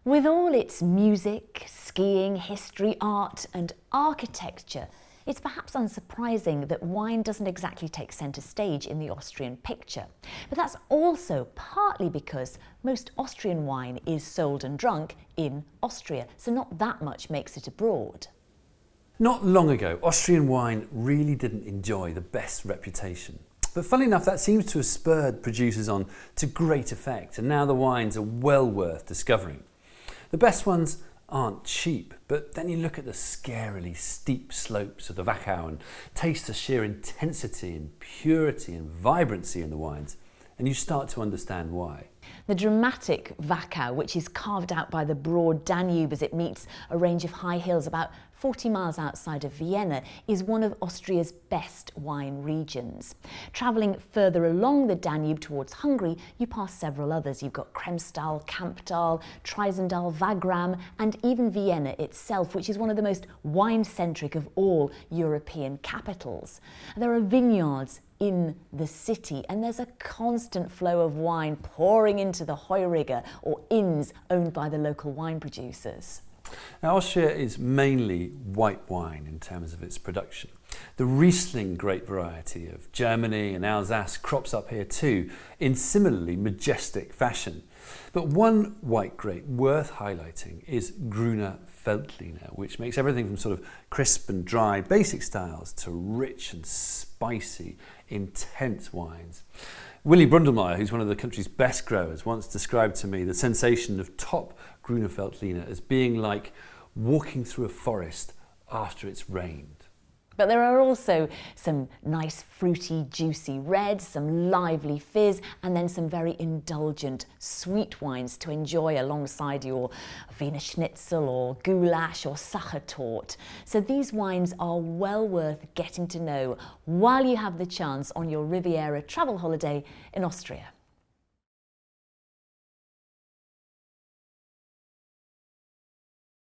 With all its music, skiing, history, art and architecture, it's perhaps unsurprising that wine doesn't exactly take centre stage in the Austrian picture. But that's also partly because most Austrian wine is sold and drunk in Austria, so not that much makes it abroad. Not long ago, Austrian wine really didn't enjoy the best reputation. But funnily enough, that seems to have spurred producers on to great effect, and now the wines are well worth discovering. The best ones aren't cheap, but then you look at the scarily steep slopes of the Wachau and taste the sheer intensity and purity and vibrancy in the wines, and you start to understand why. The dramatic Wachau, which is carved out by the broad Danube as it meets a range of high hills about 40 miles outside of Vienna, is one of Austria's best wine regions. Travelling further along the Danube towards Hungary, you pass several others. You've got Kremstal, Kamptal, Treisendal, Wagram, and even Vienna itself, which is one of the most wine-centric of all European capitals. There are vineyards in the city, and there's a constant flow of wine pouring into the Heuriger, or inns owned by the local wine producers. Now, Austria is mainly white wine in terms of its production. The Riesling grape variety of Germany and Alsace crops up here too, in similarly majestic fashion. But one white grape worth highlighting is Grüner Veltliner, which makes everything from sort of crisp and dry basic styles to rich and spicy, intense wines. Willy Brundelmeyer, who's one of the country's best growers, once described to me the sensation of top Grüner Veltliner as being like walking through a forest after it's rained. But there are also some nice fruity, juicy reds, some lively fizz, and then some very indulgent sweet wines to enjoy alongside your Wiener Schnitzel or goulash or Sachertorte. So these wines are well worth getting to know while you have the chance on your Riviera Travel holiday in Austria.